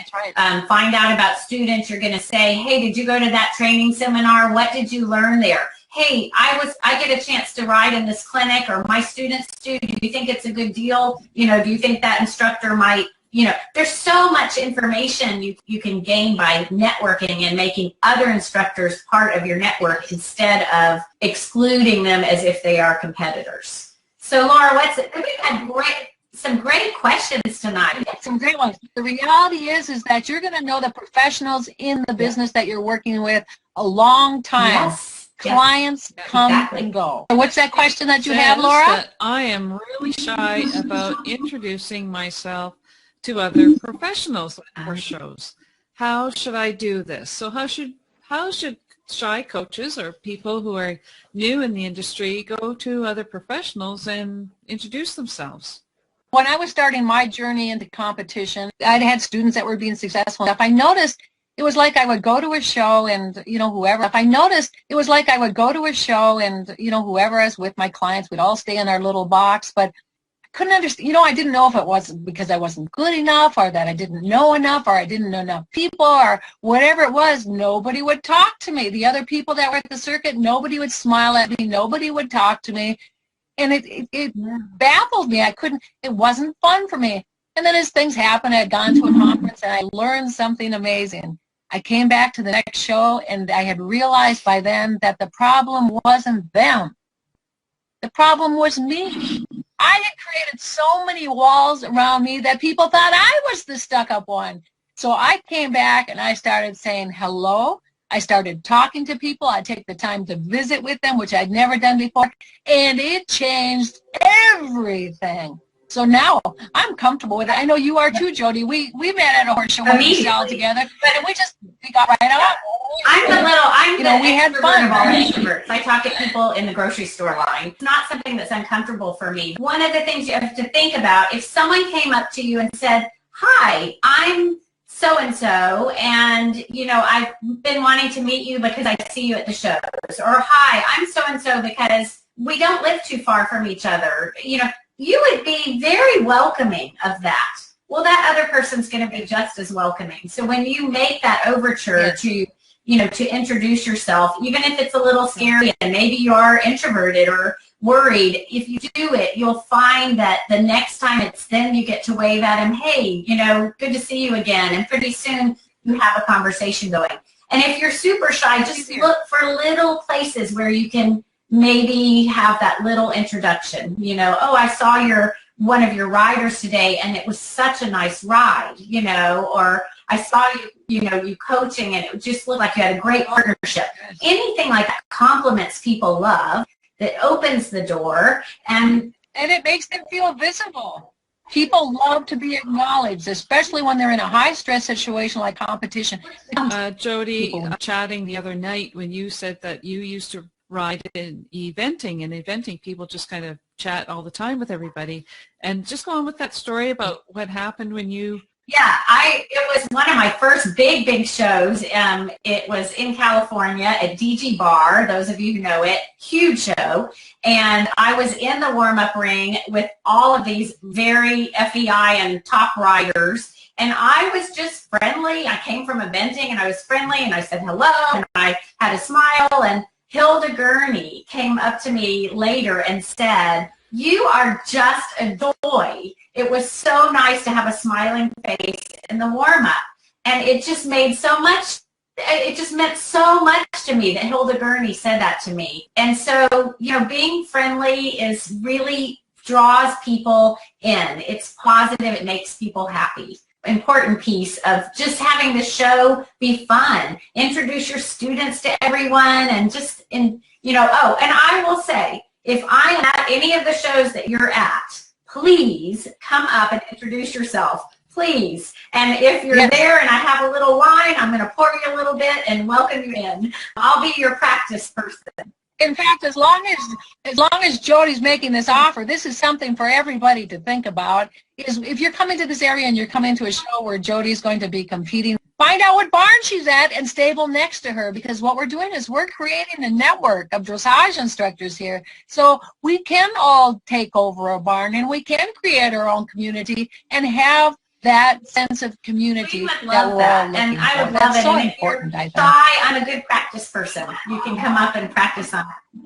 find out about students. You're going to say, hey, did you go to that training seminar? What did you learn there? Hey, I get a chance to ride in this clinic, or my students do. Do you think it's a good deal? You know, do you think that instructor might, you know, there's so much information you can gain by networking and making other instructors part of your network instead of excluding them as if they are competitors. So, Laura, we've had some great questions tonight. Some great ones. The reality is that you're going to know the professionals in the business that you're working with a long time. Yes. Clients come and go. What's that question that you have, Laura? That I am really shy about introducing myself to other professionals for shows. How should I do this? So how should shy coaches or people who are new in the industry go to other professionals and introduce themselves? When I was starting my journey into competition, I'd had students that were being successful. If I noticed, it was like I would go to a show and, you know, whoever I was with, my clients, we'd all stay in our little box, but I couldn't understand, you know, I didn't know if it was because I wasn't good enough or that I didn't know enough or I didn't know enough people or whatever it was. Nobody would talk to me. The other people that were at the circuit, nobody would smile at me. Nobody would talk to me. And it baffled me. It wasn't fun for me. And then as things happened, I had gone to a conference and I learned something amazing. I came back to the next show and I had realized by then that the problem wasn't them. The problem was me. I had created so many walls around me that people thought I was the stuck-up one. So I came back and I started saying hello. I started talking to people. I take the time to visit with them, which I'd never done before, and it changed everything. So now I'm comfortable with it. I know you are too, Jody. We met at a horse show when we saw together, but we got right on. We had fun. Of all introverts. I talk to people in the grocery store line. It's not something that's uncomfortable for me. One of the things you have to think about, if someone came up to you and said, hi, I'm so-and-so, and, you know, I've been wanting to meet you because I see you at the shows, or hi, I'm so-and-so because we don't live too far from each other, you know, you would be very welcoming of that. Well, that other person's going to be just as welcoming. So when you make that overture to, you know, to introduce yourself, even if it's a little scary and maybe you are introverted or worried, if you do it, you'll find that the next time it's them, you get to wave at them, hey, you know, good to see you again. And pretty soon you have a conversation going. And if you're super shy, just look for little places where you can maybe have that little introduction. You know, oh, I saw one of your riders today and it was such a nice ride, you know, or I saw you coaching and it just looked like you had a great partnership. Anything like that compliments people love, that opens the door, and it makes them feel visible. People love to be acknowledged, especially when they're in a high-stress situation like competition. Jody, chatting the other night when you said that you used to ride in eventing, and eventing people just kind of chat all the time with everybody. And just go on with that story about what happened when you... Yeah, it was one of my first big shows. It was in California at DG Bar, those of you who know it, huge show. And I was in the warm-up ring with all of these very FEI and top riders. And I was just friendly. I came from eventing and I was friendly and I said hello and I had a smile. And Hilda Gurney came up to me later and said, you are just a joy. It was so nice to have a smiling face in the warm-up. And it just made so much it just meant so much to me that Hilda Gurney said that to me. And so, you know, being friendly is really draws people in. It's positive. It makes people happy. Important piece of just having the show be fun. Introduce your students to everyone and just, you know, oh, and I will say, if I'm at any of the shows that you're at, please come up and introduce yourself. Please. And if you're there and I have a little wine, I'm going to pour you a little bit and welcome you in. I'll be your practice person. In fact, as long as Jody's making this offer, this is something for everybody to think about. Is if you're coming to this area and you're coming to a show where Jody's going to be competing, find out what barn she's at and stable next to her, because what we're doing is we're creating a network of dressage instructors here. So we can all take over a barn and we can create our own community and have that sense of community that we're all looking and I would for. love That's it. so And if important, you're I think. shy, I'm a good practice person. You can come up and practice on it.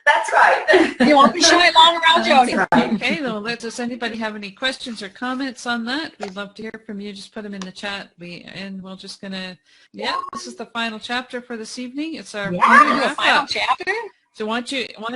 That's right. You won't be shy long around Jody. That's right. Okay, well, does anybody have any questions or comments on that? We'd love to hear from you. Just put them in the chat. And we're just going to, this is the final chapter for this evening. It's our final chapter. So I want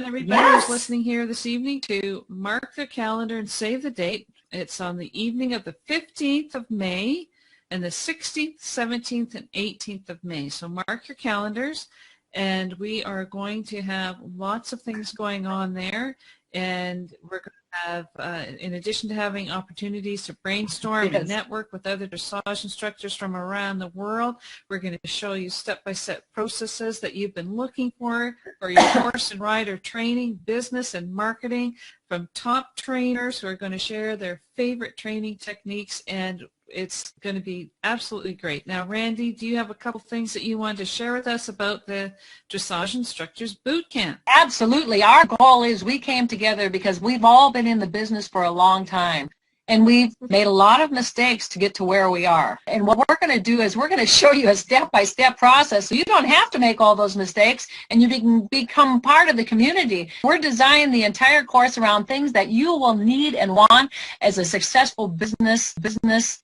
everybody who's listening here this evening to mark their calendar and save the date. It's on the evening of the 15th of May and the 16th, 17th, and 18th of May. So mark your calendars, and we are going to have lots of things going on there. And we're going to have, in addition to having opportunities to brainstorm and network with other dressage instructors from around the world, we're going to show you step-by-step processes that you've been looking for your horse and rider training, business, and marketing from top trainers who are going to share their favorite training techniques, and it's going to be absolutely great. Now, Randy, do you have a couple things that you want to share with us about the Dressage Instructors Boot Camp? Absolutely. Our goal is we came together because we've all been in the business for a long time. And we've made a lot of mistakes to get to where we are. And what we're going to do is we're going to show you a step-by-step process so you don't have to make all those mistakes and you can become part of the community. We're designing the entire course around things that you will need and want as a successful business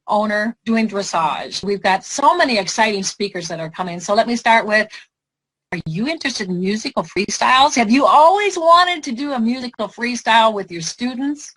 owner doing dressage. We've got so many exciting speakers that are coming. So let me start with, are you interested in musical freestyles? Have you always wanted to do a musical freestyle with your students,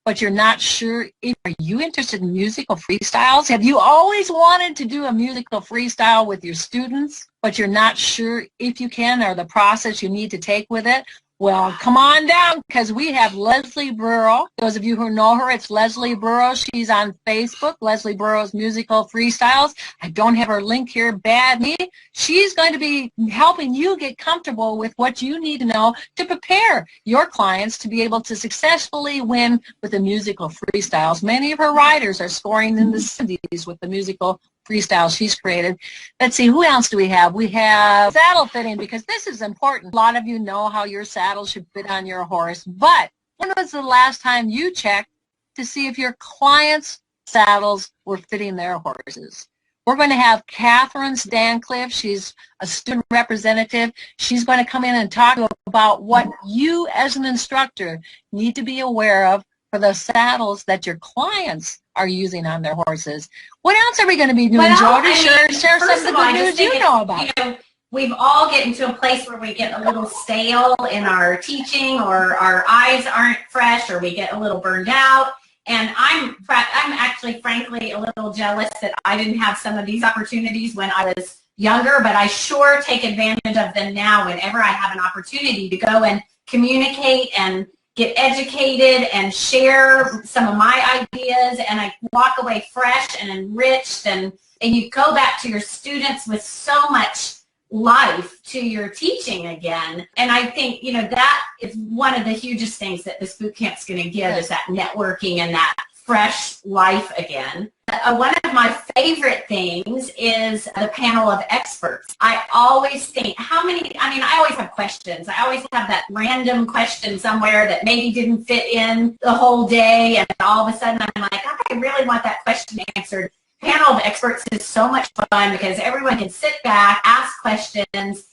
but you're not sure? Are you interested in musical freestyles? Have you always wanted to do a musical freestyle with your students, but you're not sure if you can or the process you need to take with it? Well, come on down, because we have Leslie Burrow. Those of you who know her, it's Leslie Burrow. She's on Facebook, Leslie Burrow's Musical Freestyles. I don't have her link here, bad me. She's going to be helping you get comfortable with what you need to know to prepare your clients to be able to successfully win with the musical freestyles. Many of her riders are scoring in the 70s with the musical freestyle she's created. Let's see, who else do we have? We have saddle fitting, because this is important. A lot of you know how your saddle should fit on your horse, but when was the last time you checked to see if your clients' saddles were fitting their horses? We're going to have Catherine Stancliffe. She's a student representative. She's going to come in and talk about what you as an instructor need to be aware of for the saddles that your clients are using on their horses. What else are we going to be doing, Jody? Share some of the good news you know about. You know, we've all gotten to a place where we get a little stale in our teaching, or our eyes aren't fresh, or we get a little burned out. And I'm actually, frankly, a little jealous that I didn't have some of these opportunities when I was younger, but I sure take advantage of them now whenever I have an opportunity to go and communicate and get educated and share some of my ideas, and I walk away fresh and enriched, and you go back to your students with so much life to your teaching again. And I think, you know, that is one of the hugest things that this boot camp's going to give, is that networking and that fresh life again. One of my favorite things is the panel of experts. I always think, I always have questions. I always have that random question somewhere that maybe didn't fit in the whole day, and all of a sudden I'm like, I really want that question answered. Panel of experts is so much fun because everyone can sit back, ask questions,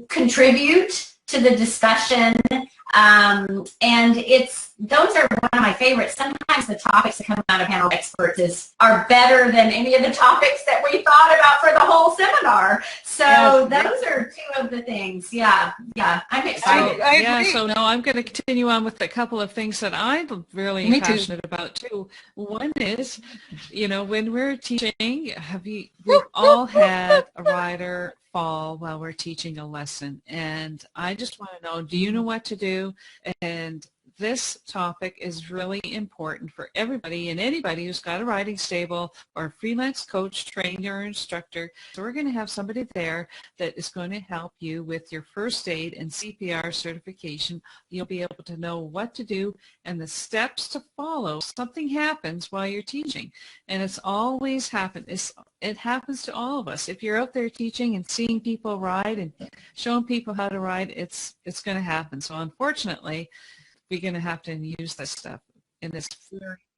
contribute to the discussion. And those are one of my favorites. Sometimes the topics that come out of panel experts are better than any of the topics that we thought about for the whole seminar. So those are two of the things. Yeah, I'm excited. So now I'm going to continue on with a couple of things that I'm really passionate about too. One is, when we're teaching, we've all had a rider fall while we're teaching a lesson, and I just want to know, do you know what to do? And this topic is really important for everybody and anybody who's got a riding stable or a freelance coach, trainer, or instructor. So we're going to have somebody there that is going to help you with your first aid and CPR certification. You'll be able to know what to do and the steps to follow if something happens while you're teaching. And it's always happened. It happens to all of us. If you're out there teaching and seeing people ride and showing people how to ride, it's going to happen. So unfortunately, we're going to have to use this stuff in this.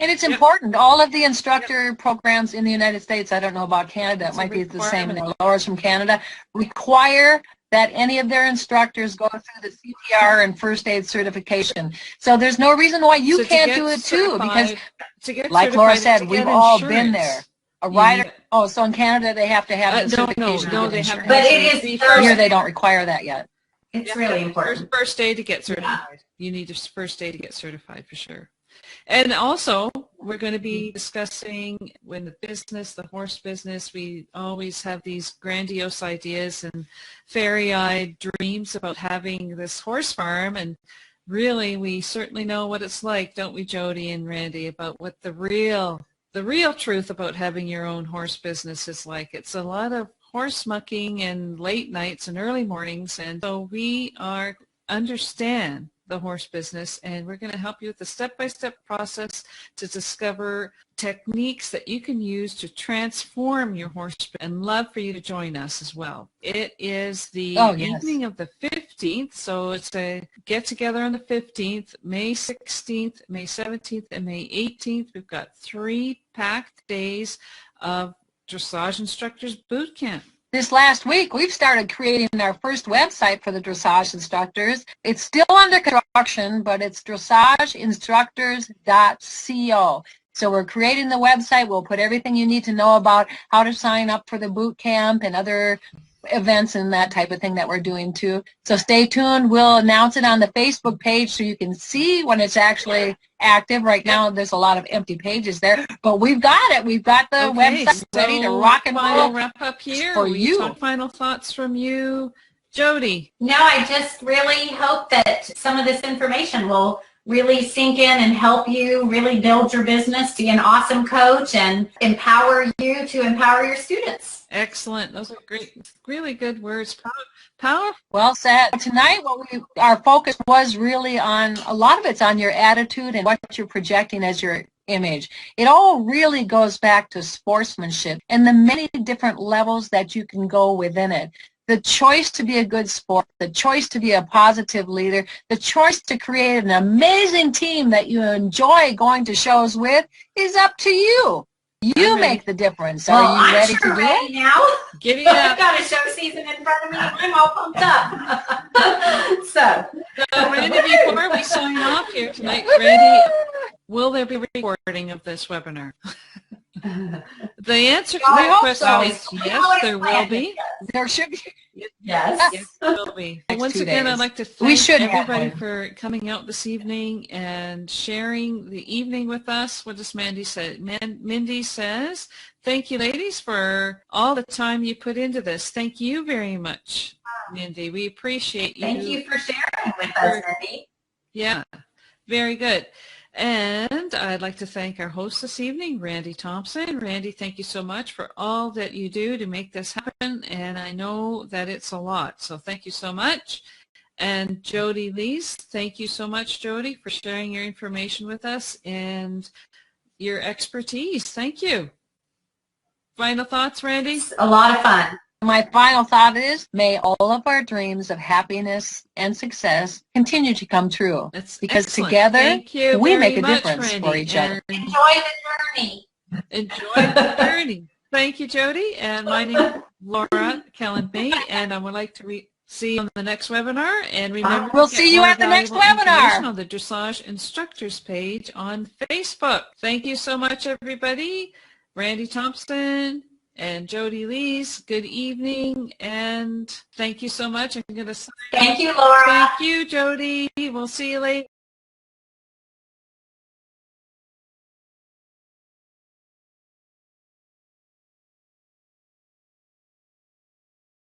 And it's important. All of the instructor programs in the United States, I don't know about Canada, it might be the same in Laura's from Canada, require that any of their instructors go through the CPR and first aid certification. So there's no reason why you can't do it too, because like Laura said, we've all been there. A rider, so in Canada they have to have the certification. No, they have. But it is here they don't require that yet. It's really important. First aid to get certified. Yeah. You need your first aid to get certified for sure. And also, we're going to be discussing when the horse business, we always have these grandiose ideas and fairy-eyed dreams about having this horse farm. And really, we certainly know what it's like, don't we, Jody and Randy, about what the real truth about having your own horse business is like. It's a lot of horse mucking and late nights and early mornings, and so we understand the horse business, and we're going to help you with the step-by-step process to discover techniques that you can use to transform your horse, and love for you to join us as well. It is the evening of the 15th, so it's a get-together on the 15th, May 16th, May 17th, and May 18th. We've got 3 packed days of Dressage Instructors Boot Camp. This last week, we've started creating our first website for the dressage instructors. It's still under construction, but it's dressageinstructors.co. So we're creating the website. We'll put everything you need to know about how to sign up for the boot camp and other events and that type of thing that we're doing too. So stay tuned. We'll announce it on the Facebook page so you can see when it's actually active. Right now there's a lot of empty pages there, but we've got it. We've got the website ready to rock and roll. Wrap up here for you. Final thoughts from you, Jody. No, I just really hope that some of this information will really sink in and help you really build your business, be an awesome coach, and empower you to empower your students. Excellent. Those are great, really good words. Powerful. Well said. Tonight, our focus was really on, a lot of it's on your attitude and what you're projecting as your image. It all really goes back to sportsmanship and the many different levels that you can go within it. The choice to be a good sport, the choice to be a positive leader, the choice to create an amazing team that you enjoy going to shows with is up to you. You make the difference. Well, are you ready to do it now? Give it up. I've got a show season in front of me. I'm all pumped up. So, Randy, before we sign off here tonight, Randy, will there be a recording of this webinar? The answer to that question is yes, there will be. There should be. Yes. Yes, there will be. Once again, I'd like to thank everybody for coming out this evening and sharing the evening with us. What does Mandy say? Mindy says, thank you, ladies, for all the time you put into this. Thank you very much, Mindy. We appreciate you. Thank you for sharing with us, Mindy. Yeah, very good. And I'd like to thank our host this evening, Randy Thompson. Randy, thank you so much for all that you do to make this happen, and I know that it's a lot, so thank you so much. And Jody Lees, thank you so much, Jody, for sharing your information with us and your expertise. Thank you. Final thoughts, Randy? It's a lot of fun. My final thought is, may all of our dreams of happiness and success continue to come true. That's because excellent. Together, we make a much, difference Randy. for each other. Enjoy the journey. Enjoy the journey. Thank you, Jody. And my name is Laura Kellenby, and I would like to see you on the next webinar, and remember, we'll see you at the next webinar on the Dressage Instructors page on Facebook. Thank you so much, everybody. Randy Thompson and Jody Lees, good evening, and thank you so much. I'm going to sign Thank you, Laura. Thank you, Jody. We'll see you later.